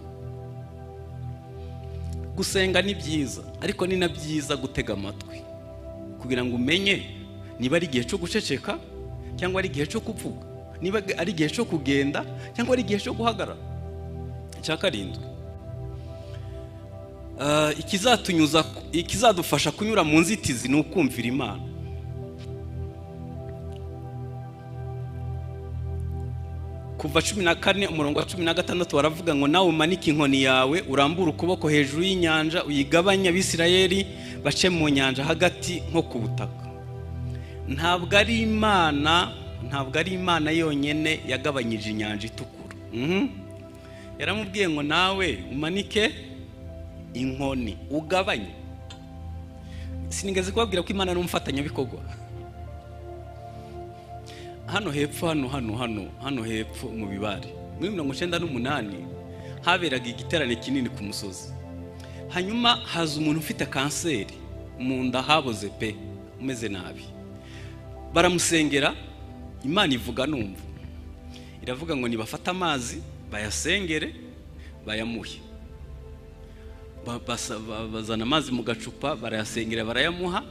Gusenga ni byiza, ariko ni na byiza gutega amatwi kugira ngo umenye niba ari igihe cyo guceceka cyangwa ari igihe cyo kuvuga, niba ari igihe cyo kugenda cyangwa ari igihe cyo guhagarara. Cya 7, ikizadufasha kunyura mu nzitizi ni ukumvira Imana. Kuva 14 umurongo wa 16 baravuga ngo nawe umanike inkoni yawe, urambura ukuboko hejuru y'inyanja, uyigabanya Abisirayeli bace mu nyanja hagati nko ku butaka. Ntabwo ari Imana yonyine yagabanyije inyanja itukura. Yaramubwiye ngo nawe umanike inkoni ugabanye. Sinigeze kubabwira ko Imana ari umufatanyabikorwa. Hano hepfo hano hepfo mu Bibare muri 1998 haberaga igiterane kinini ku musozi. Hanyuma haza umuntu ufite kanseri mu nda, haboze pe, umeze nabi. Baramusengera, Imana ivuga numva, iravuga ngo nibafata amazi bayasengere bayamuhe. Bazana amazi mu gacupa, barayasengera barayamuha,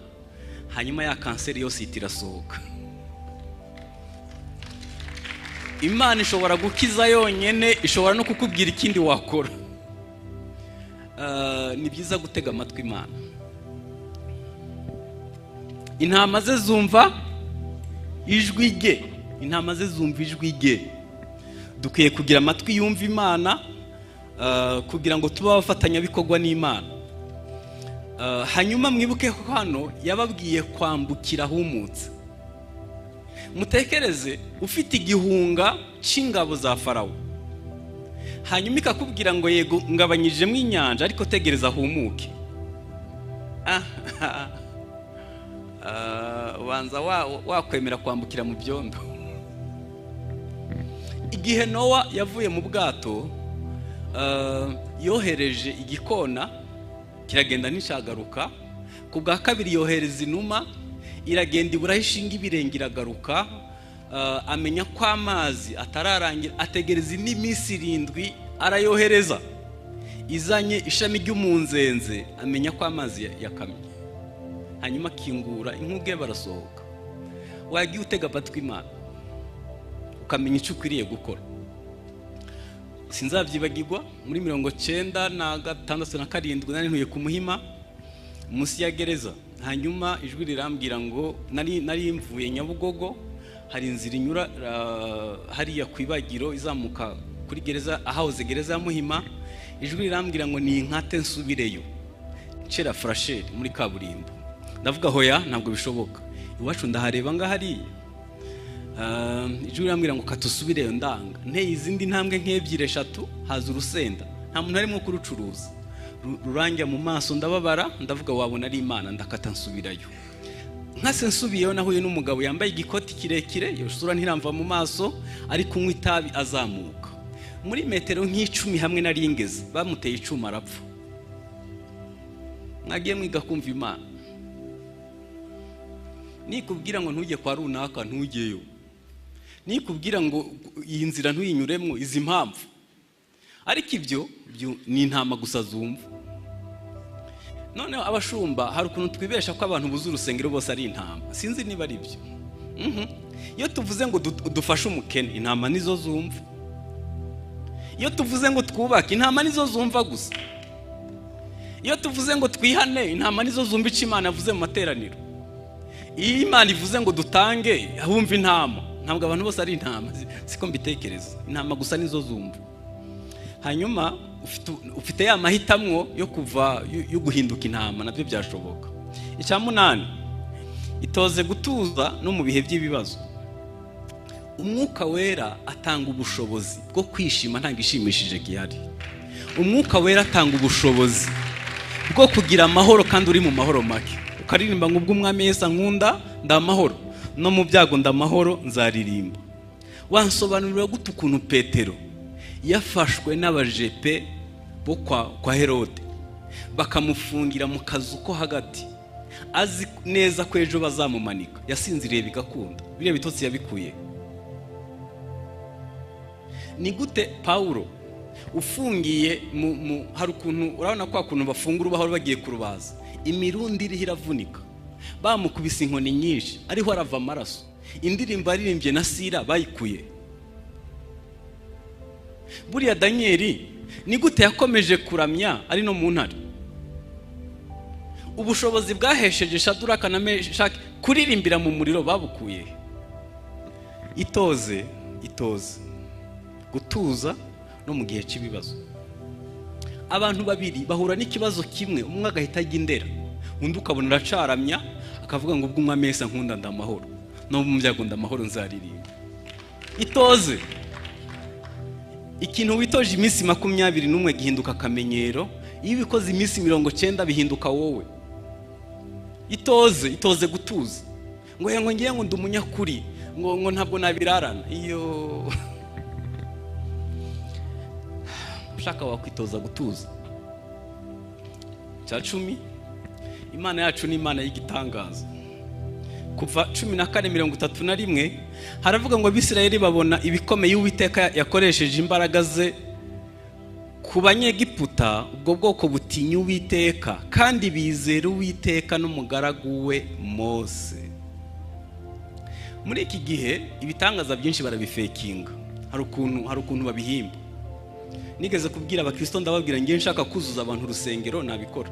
hanyuma ya kanseri yose itirasohoka. Imana ishobora gukiza yonyene, ishobora no kukubwira ikindi wakora. Ni byiza gutega amatwi Imana. Intama ze zumva ijwi rye, intama ze zumva ijwi rye. Dukwiye kugira amatwi yumva Imana kugira ngo tuba abafatanyabikorwa n'Imana. hanyuma mwibuke ko hano yababwiye kwambukira Aho Umwuka. Mutekereze ufite igihunga cy'ingabo za Farawo, hanyuma ikakubwira ngo yego ngabanyijemo inyanja ariko tegereza Aho Umwuka. Ubanza wakwemera kwambukira mu byondo. Igihe Nowa yavuye mu bwato, yohereje igikona kiragenda nishagaruka. Ku bwa kabiri yohereza inuma iragenda iburaho ishinga ibirenge iragaruka. Amenya ko amazi atararangira, ategereza n'iminsi 7 arayohereza. Izanye ishami ry'umunzenze, amenya ko amazi yakamye. Hanyuma akingura inkuge barasohoka. Wagiye utega amatwi Imana ukamenya icyo ukwiriye gukora. Sinzabyibagirwa muri 1996 na 7 nari ntuye ku Muhima munsi ya gereza. Hanyuma ijwi rirambwira ngo nari mvuye Nyabugogo, hari inzira inyura hariya kwibagiro izamuka kuri gereza, ahahoze gereza ya Muhima. Ijwi rirambwira ngo ni inkate nsubireyo cera frasher muri kaburimbo. Ndavuga hoya ntabwo bishoboka, iwacu ndahareba ngahari. Ijwi rirambwira ngo katusubireyo, ndanga. Nteye izindi ntambwe nk'ebyiri 3 haza urusenda, nta muntu arimo kurucuruza. Rurangira mu maso ndababara, ndavuga wabona ari Imana, ndakata nsubirayo. Nkase nsubiyeyo nahuye n'umugabo yambaye igikoti kirekire, yosura ntiramva mu maso, ari kunywa itabi azamuka. Muri metero nk'icumi hamwe na ringeze bamuteye icuma arapfa. Mwagiye mwiga kumva Imana. Nikubwira ngo ntujye kwa runaka ntujyeyo. Nikubwira ngo iyi nzira ntuyinyuremo izi mpamvu. Ariko ibyo ni intama gusa zumva. Noneho abashumba hari ukuntu twibesha ko abantu buzu urusengero bose ari intama. Sinzi niba ari byo. Iyo tuvuze ngo dufashe umukene, intama nizo zumva. Iyo tuvuze ngo twubake, intama nizo zumva gusa. Iyo tuvuze ngo twihane, intama nizo zumva icyo Imana yavuze mu materaniro. Iyo Imana ivuze ngo dutange, humva intama. Ntabwo abantu bose ari intama, siko mbitekereza. Intama gusa nizo zumva. Hanyuma ufite ya mahitamwo yo guhinduka intama, nabyo byashoboka. Icya 8, itoze gutuza no mu bihe by'ibibazo. Umwuka wera atanga ubushobozi bwo kwishima nta gishimishije gihari. Umwuka wera atanga ubushobozi bwo kugira amahoro kandi uri mu mahoro make. Ukaririmba ngo bw'Umwami Yesu nkunda ndamahoro, no mu byago ndamahoro nzaririmba. Wansobanurira gute ukuntu Petero yafashwe n'abajepe bo kwa Herode bakamufungira mu kazu ko hagati, azi neza ko ejo bazamumanika, yasinziriye bigakunda. Biriya bitotsi yabikuye. Ni gute Paulo ufungiye hari ukuntu urabona kwa kuntu bafungura ubahoro bagiye kurubaza, imirundi iriho iravunika, bamukubise inkoni nyinshi ariho arava amaraso. Indirimbo aririmbye na Sira bayikuye. Buriya Danieli ni gute yakomeje kuramya ari no mu ntare. Ubushobozi bwahesheje Shaduraka na Meshaki kuririmbira mu muriro babukuye. Itoze gutuza no mu gihe cy'ibibazo. Abantu babiri bahura n'ikibazo kimwe, umwe agahita agindera, undi ukabona aracaramya akavuga ngo bw'Umwami Yesu nkunda ndamahoro, no mu byago ndamahoro nzaririmba. Itoze ikintu witoje iminsi 21 gihinduka akamenyero, iyo bikoze iminsi 90 bihinduka wowe. Itoze gutuza. Ngo ngiye ngo ndumunyakuri, ngo ntabwo nabirarana. Iyo ushaka wakwitoza gutuza. Cya 10, Imana yacu ni Imana y'igitangaza. Kuva 14:31 haravuga ngo Abisirayeli babona ibikomeye Uwiteka yakoresheje imbaraga ze ku Banyegiputa. Ubwo bwoko butinya Uwiteka kandi bizera Uwiteka n'umugaragu we Mose. Muri iki gihe ibitangaza byinshi barabifekinga, hari ukuntu babihimba. Nigeze kubwira abakristo ndababwira ngiye nshaka kuzuza abantu urusengero nabikora,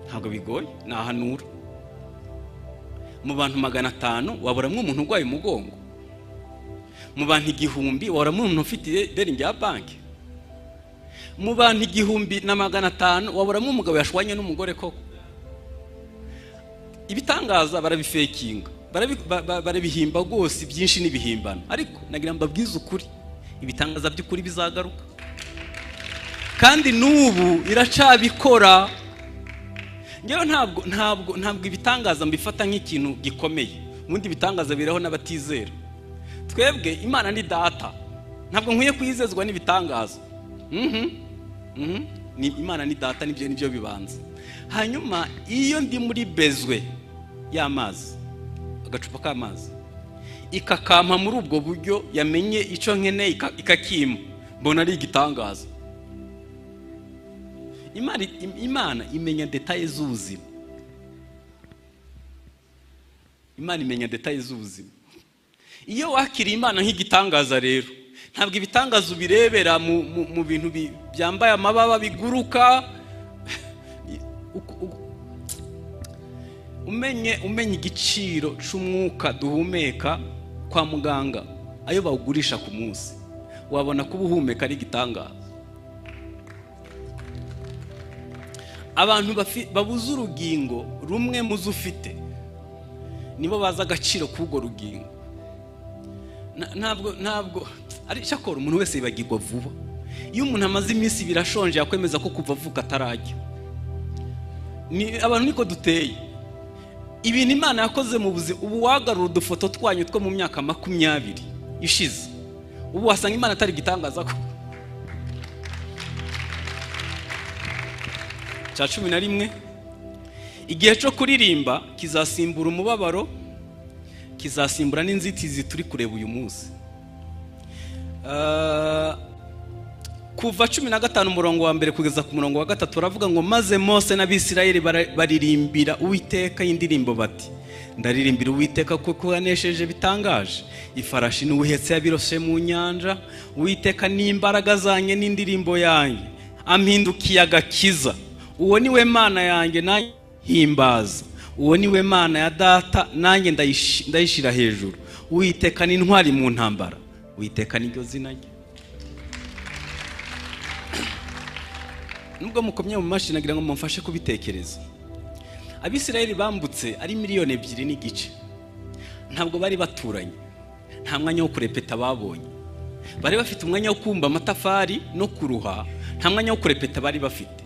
ntabwo bigoye, nahanura. Mu bantu 500 waburamwe umuntu urwaye umugongo. Mu bantu 1000 waburamwe umuntu ufite deni rya banki. Mu bantu 1500 waburamwe umugabo yashwanye n'umugore koko. ibitangaza barabifekinga, barabihimba rwose, byinshi n'ibihimbano, ariko nagira mbabwize ukuri, ibitangaza by'ukuri bizagaruka, kandi n'ubu iracabikora. Ngewe ntabwo ibitangaza mbifata nk'ikintu gikomeye, ubundi ibitangaza biraho n'abatizera. Twebwe Imana ni data, ntabwo nkwiye kwizezwa n'ibitangaza. Ni Imana ni data, nibyo bibanza. Hanyuma iyo ndi muri bezwe y'amazi, agacupa k'amazi, ikakampa muri ubwo buryo, yamenye icyo nkeneye ikakima, mbona ari igitangaza. Imana imenya detaye z'ubuzima. Imana imenya detaye z'ubuzima. Iyo wakiriye Imana nk'igitangaza rero, ntabwo ibitangaza ubirebera mu bintu byambaye amababa biguruka. Umenye igiciro c'umwuka duhumeka kwa muganga, ayo bawugurisha ku munsi, wabona ko ubuhumeka ari igitangaza. Abantu babuze urugingo rumwe muzo ufite, nibo baza agaciro k'ubwo rugingo. Ntabwo ari cyakora umuntu wese yibagirwa vuba. Iyo umuntu amaze iminsi birashonje, yakwemeza ko kuva avuka atarajya. Ni abantu niko duteye. Ibintu Imana yakoze mu buzima, ubu wagarura udufoto twanyu two mu myaka 20 ishize, ubu wasanga Imana atari gitangaza ko. Cya 11, igihe cyo kuririmba kizasimbura umubabaro, kizasimbura n'inzitizi turi kureba uyu munsi. Kuva 15 umurongo wa mbere kugeza ku murongo wa 3 baravuga ngo maze Mose n'Abisirayeli baririmbira Uwiteka indirimbo bati, ndaririmbira Uwiteka kuko yanesheje bitangaje, ifarashi n'ubuhetse yabiroshe mu nyanja, Uwiteka ni imbaraga zanye n'indirimbo yanjye, ampindukiye agakiza. Uwo niwe Mana yanjye nahimbaza, uwo niwe Mana ya data nanjye ndayishira hejuru. Uwiteka ni intwari mu ntambara, Uwiteka niryo zina rye. Nubwo mukomye mu mashini nagira ngo mumfashe kubitekereza. Abisirayeli bambutse ari 2.5 miliyoni, ntabwo bari baturanye, nta mwanya wo kurepeta babonye. Bari bafite umwanya wo kumba amatafari no kuruha, nta mwanya wo kurepeta bari bafite.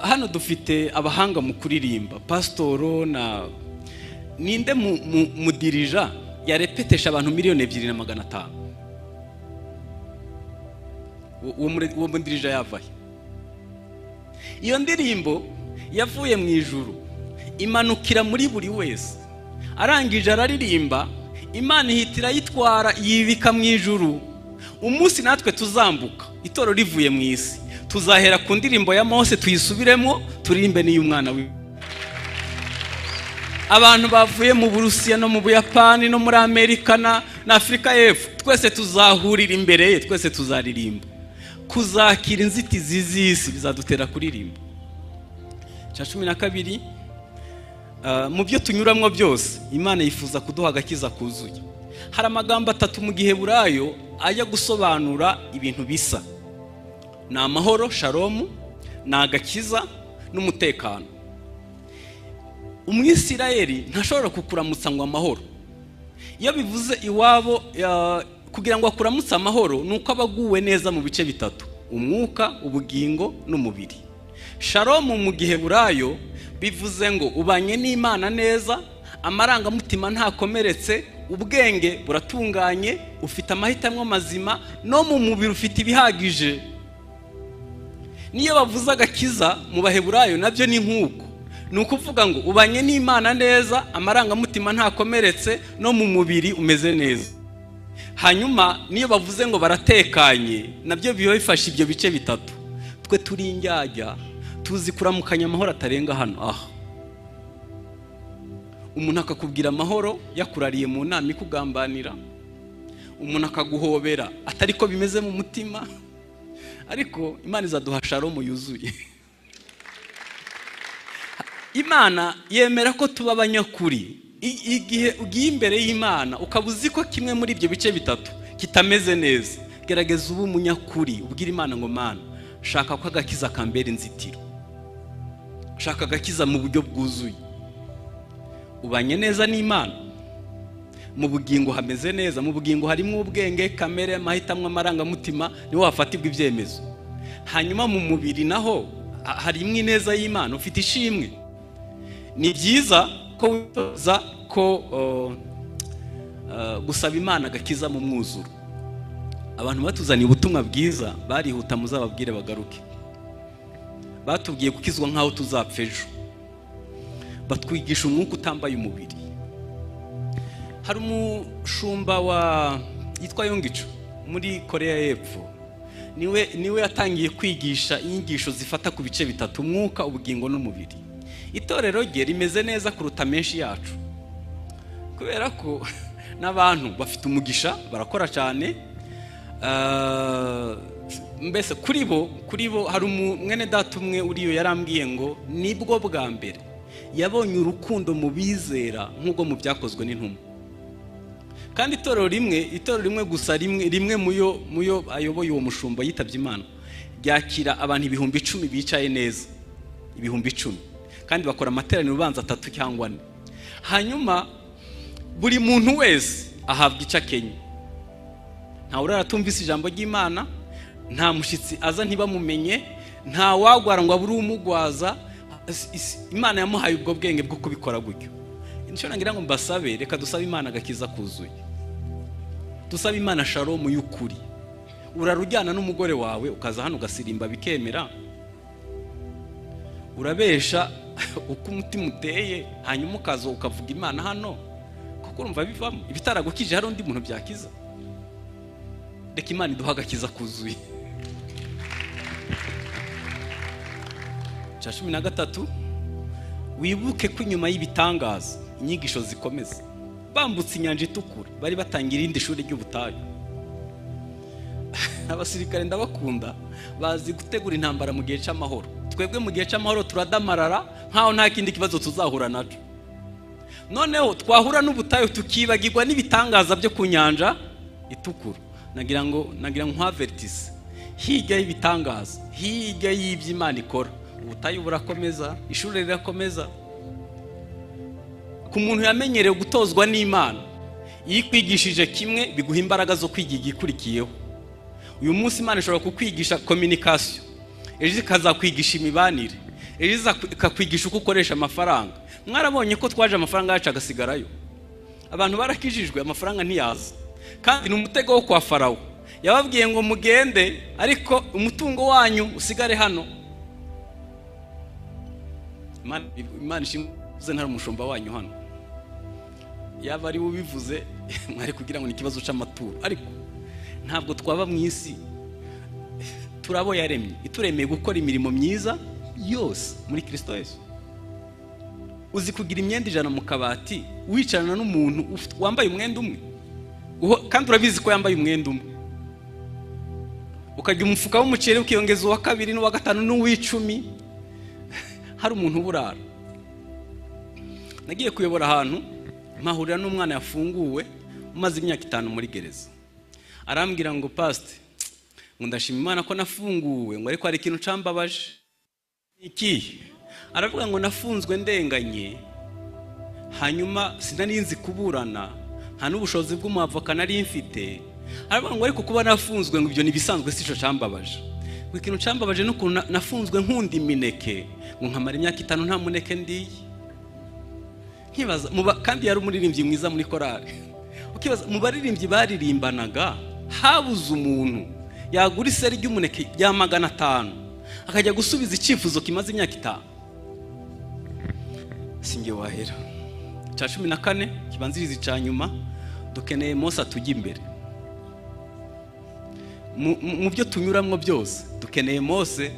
Hano dufite abahanga mu kuririmba, pastoro na ninde mudirija yarepetesha abantu 2,500,000. Uwo mudirija yavaye. Iyo ndirimbo yavuye mu ijuru imanukira muri buri wese, arangije araririmba, Imana ihitira yitwara yibika mu ijuru. Umunsi natwe tuzambuka, itoro rivuye mu isi, tuzahera ku ndirimbo ya Mose tuyisubiremo, turirimbe n'iy'umwana we. Abantu bavuye mu Burusiya no mu Buyapani no muri Amerika na Afrika y'Epfo, twese tuzahurira imbere ye, twese tuzaririmba. Kuzakira inzitizi z'isi bizadutera kuririmba. Cya 12, mu byo tunyuramwo byose Imana yifuza kuduha agakiza kuzuye. Hari amagambo 3 mu Giheburayo ajya gusobanura ibintu bisa: ni amahoro, shalom, ni agakiza n'umutekano. Umwisirayeli ntashobora kukuramutsa ngo amahoro. Iyo bivuze iwabo kugira ngo akuramutse amahoro, nuko abaguwe neza mu bice 3: umwuka, ubugingo n'umubiri. Shalom mu Giheburayo bivuze ngo ubanye n'Imana neza, amarangamutima ntakomeretse, ubwenge buratunganye, ufite amahitamo mazima, no mu mubiri ufite ibihagije. Niyo bavuze agakiza mu Baheburayo nabyo ni nk'uko, nukuvuga ngo ubanye n'Imana neza, amarangamutima ntakomeretse, no mu mubiri umeze neza. Hanyuma niyo bavuze ngo baratekanye, nabyo bifasha ibyo bice 3. Twe turi injyajya, tuzi kuramukanya amahoro atarenga hano. Umuntu akakubwira amahoro yakurariye mu nama ikugambanira, umuntu akaguhobera atari ko bimeze mu mutima, ariko Imana izaduha shalom yuzuye. Imana yemera ko tuba abanyakuri. Igihe ugiye imbere y'Imana ukabuzi ko kimwe muri ibyo bice 3 kitameze neza, gerageza ubu umunyakuri, ubwira Imana ngo Mana, shaka ko agakiza kambera inzitiro. ushaka agakiza mu buryo bwuzuye, ubanye neza n'Imana, mu bugingo hameze neza, mu bugingo harimo ubwenge, kamere, amahitamo, amarangamutima, niho hafatirwa ibyemezo. Hanyuma mu mubiri naho harimo ineza y'Imana, ufite ishimwe. Ni byiza ko witoza ko gusaba Imana agakiza mu mwuzuro. Abantu batuzaniye ubutumwa bwiza barihuta, muzababwire bagaruke. Batubwiye gukizwa nkaho tuzapfa ejo, batwigisha umwuka utambaye umubiri. Hari umushumba yitwa Inyigisho muri Korea y'Epfo, niwe yatangiye kwigisha inyigisho zifata ku bice bitatu: umwuka, ubugingo n'umubiri. Itorero rye rimeze neza kuruta menshi yacu, kubera ko n'abantu bafite umugisha, barakora cyane. Mbese kuri bo hari umwene data umwe uriyo yarambwiye ngo nibwo bwa mbere yabonye urukundo mu bizera nk'ubwo mu byakozwe n'intumwa. Kandi itorero rimwe gusa, rimwe muyo ayoboye uwo mushumba yitabye Imana, ryakira abantu 10,000 bicaye neza, 10,000, kandi bakora amateraniro ubanza 3 cyangwa 4. Hanyuma buri muntu wese ahabwa icyo akenye. Nta uraratumvise ijambo ry'Imana, nta mushitsi aza ntibamumenye, nta wagwara ngo aburi umugwaza. Imana yamuhaye ubwo bwenge bwo kubikora gutyo. Nicyo nangira ngo mbasabe, reka dusabe Imana agakiza kuzuye, dusabe Imana shalom y'ukuri. Urarujyana n'umugore wawe ukaza hano ugasirimba bikemera, urabesha uko umutima uteye, hanyuma ukaza ukavuga Imana hano, kuko urumva bivamo ibitaragukije. Hari undi muntu byakiza. Reka Imana iduha agakiza kuzuye. 13, wibuke ko inyuma y'ibitangaza inyigisho zikomeza. Bambutse inyanja itukura, bari batangira irindi shuri ry'ubutayu. Abasirikare ndabakunda, bazi gutegura intambara mu gihe cy'amahoro. Twebwe mu gihe cy'amahoro turadamarara nkaho nta kindi kibazo tuzahura naco. Noneho twahura n'ubutayu tukibagirwa n'ibitangaza byo ku nyanja itukura. Nagira ngo nkwavertise, hirya y'ibitangaza, hirya y'iby'Imana ikora, ubutayu burakomeza, ishuri rirakomeza. Ku muntu yamenyereye gutozwa n'Imana, iyo ikwigishije kimwe biguha imbaraga zo kwiga igikurikiyeho. Uyu munsi Imana ishobora kukwigisha communication, ejo ikazakwigisha imibanire, ejo ikakwigisha uko ukoresha amafaranga. Mwarabonye ko twaje amafaranga yacu agasigarayo. Abantu barakijijwe, amafaranga ntiyaza. Kandi ni umutego wo kwa Farawo. Yababwiye ngo mugende, ariko umutungo wanyu usigare hano. Imana ishimuze ntari umushumba wanyu hano. Yaba ari ubivuze mwari kugira ngo ni ikibazo cy'amaturo, ariko ntabwo twaba mu isi. Turabo yaremye, ituremeye gukora imirimo myiza yose muri Kristo Yesu. Uzi kugira imyenda 100 mu kabati, wicarana n'umuntu wambaye umwenda umwe, kandi urabizi ko yambaye umwenda umwe. Ukajya umufuka w'umuceri ukiyongeza uwa 2 n'uwa 5 n'uw'10. Hari umuntu burara. Nagiye kuyobora ahantu, mpahurira n'umwana yafunguwe umaze imyaka 5 muri gereza. Arambwira ngo pastor, ngo ndashima Imana ko nafunguwe, ngo ariko hari ikintu cambabaje. Iki? Aravuga ngo nafunzwe ndenganye, hanyuma sinarinzi kuburana, nta n'ubushobozi bw'umwavoka nari mfite. Aravuga ngo ariko kuba nafunzwe ngo ibyo nibisanzwe, sico cambabaje. Ngo ikintu cambabaje nuko nafunzwe nkundi mineke, ngo nkamara imyaka 5 nta muneke ndiye. Nkibaza kandi yari umuririmbyi mwiza muri korali. Ukibaza mu baririmbyi baririmbanaga, habuze umuntu yagura iseri ry'umuneke ya 500 akajya gusubiza icyifuzo kimaze imyaka 5. Singe wahera. 14 kibanziriza cyanyuma, dukeneye Mose atujya imbere. Mu byo tunyuramwo byose dukeneye Mose.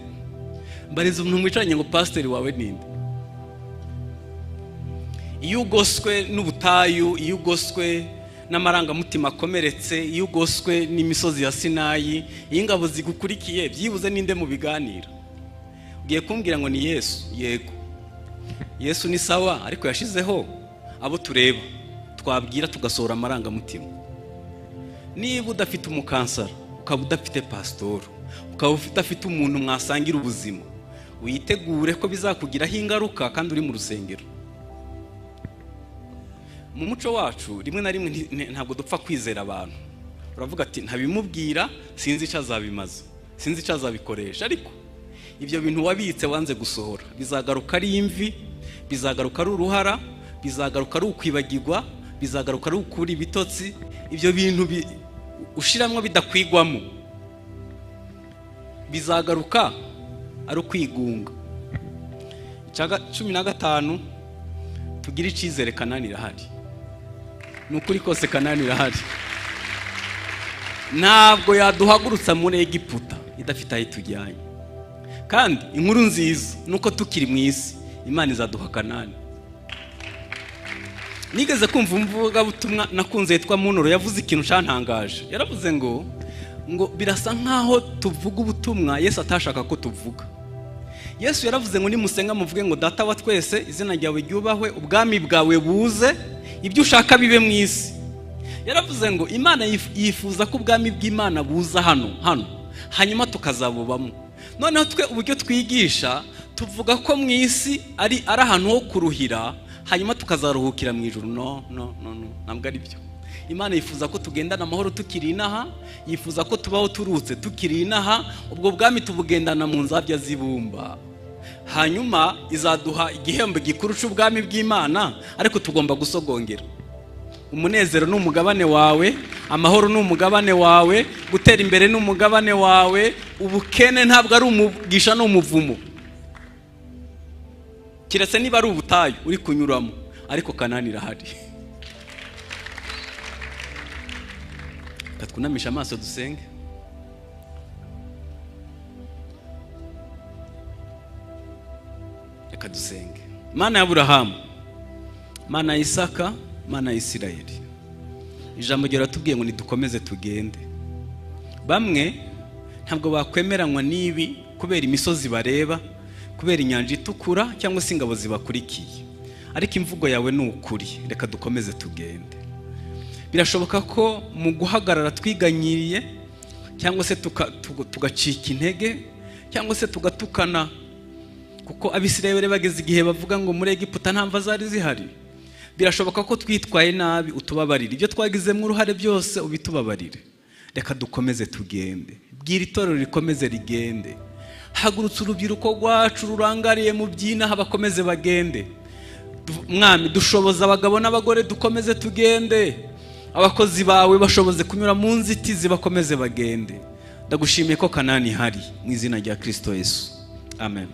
Mbariza umuntu mwicanye ngo pastor wawe ninde? Iyo ugoswe n'ubutayu, iyo ugoswe n'amarangamutima akomeretse, iyo ugoswe n'imisozi ya Sinayi, iyo ingabo zigukurikiye, byibuze ninde mu biganiro? Ugiye kumbwira ngo ni Yesu? Yego, Yesu ni sawa, ariko yashizeho abo tureba twabwira tugasohora amarangamutima. Niba udafite umukansara, ukaba udafite pastor, ukaba udafite umuntu mwasangira ubuzima, witegure ko bizakugiraho ingaruka kandi uri mu rusengero. Mu muco wacu rimwe na rimwe ntabwo dupfa kwizera abantu. Uravuga ati ntabimubwira, sinzi icyo azabimaza, sinzi icyo azabikoresha, ariko ibyo bintu wabitse wanze gusohora bizagaruka ari imvi, bizagaruka ari uruhara, bizagaruka ari ukwibagirwa, bizagaruka ari ukuri ibitotsi. Ibyo bintu ushiramwo bidakwigwamo bizagaruka ari ukwigunga. 15 tugira icizere Kanani irahari. Nukuri kose Kanani irahari. Ntabwo yaduhagurutsa muri Egiputa idafite aho tujyanye. Kandi inkuru nziza nuko tukiri mu isi Imana izaduha Kanani. Nigeze kumva umvuga butumwa nakunze yitwa Munoro yavuze ikintu cyantangaje. Yaravuze ngo birasa nkaho tuvuga ubutumwa Yesu atashaka ko tuvuga. Yesu yaravuze ngo nimusenga muvuge ngo data wa twese izina ryawe ryubahwe, ubwami bwawe buze, ibyo ushaka bibe mu isi. Yaravuze ngo Imana yifuza ko ubwami bw'Imana buza hano hanyuma tukazabubamo. Noneho twe uburyo twigisha tuvuga ko mu isi ari ahantu ho kuruhira hanyuma tukazaruhukira mu ijuru. No, ntabwo ari byo. Imana yifuza ko tugendana amahoro tukiri inaha, yifuza ko tubaho turutse tukiri inaha, ubwo bwami tubugendana mu nzabya zibumba. Hanyuma izaduha igihembo gikuru cy'ubwami bw'Imana, ariko tugomba gusogongera. Umunezero ni umugabane wawe, amahoro ni umugabane wawe, gutera imbere ni umugabane wawe, ubukene ntabwo ari umugisha ni umuvumo. Kiretse niba ari ubutayu uri kunyuramo, ariko Kanani irahari. Twunamisha amaso dusenge. Reka dusenge. Mana ya Aburahamu, Mana ya Isaka, Mana ya Isirayeli, ijambo ryawe ratubwiye ngo nidukomeze tugende. Bamwe ntabwo bakwemeranywa n'ibi kubera imisozi bareba, kubera inyanja itukura cyangwa se ingabo zibakurikiye, ariko imvugo yawe ni ukuri. Reka dukomeze tugende. Birashoboka ko mu guhagarara twiganyiriye cyangwa se tugacika intege cyangwa se tugatukana, kuko Abisirayeli bageze igihe bavuga ngo muri Egiputa nta mva zari zihari. Birashoboka ko twitwaye nabi, utubabarire. Ibyo twagizemo uruhare byose ubitubabarire. Reka dukomeze tugende. Bwira itorero rikomeze rigende. Hagurutse urubyiruko rwacu rurangariye mu byina bakomeze bagende. Mwami dushoboza abagabo n'abagore dukomeze tugende. Abakozi bawe bashoboze kunyura mu nzitizi bakomeze bagende. Ndagushimiye ko Kanani hari mu izina rya Kristo Yesu. Amen.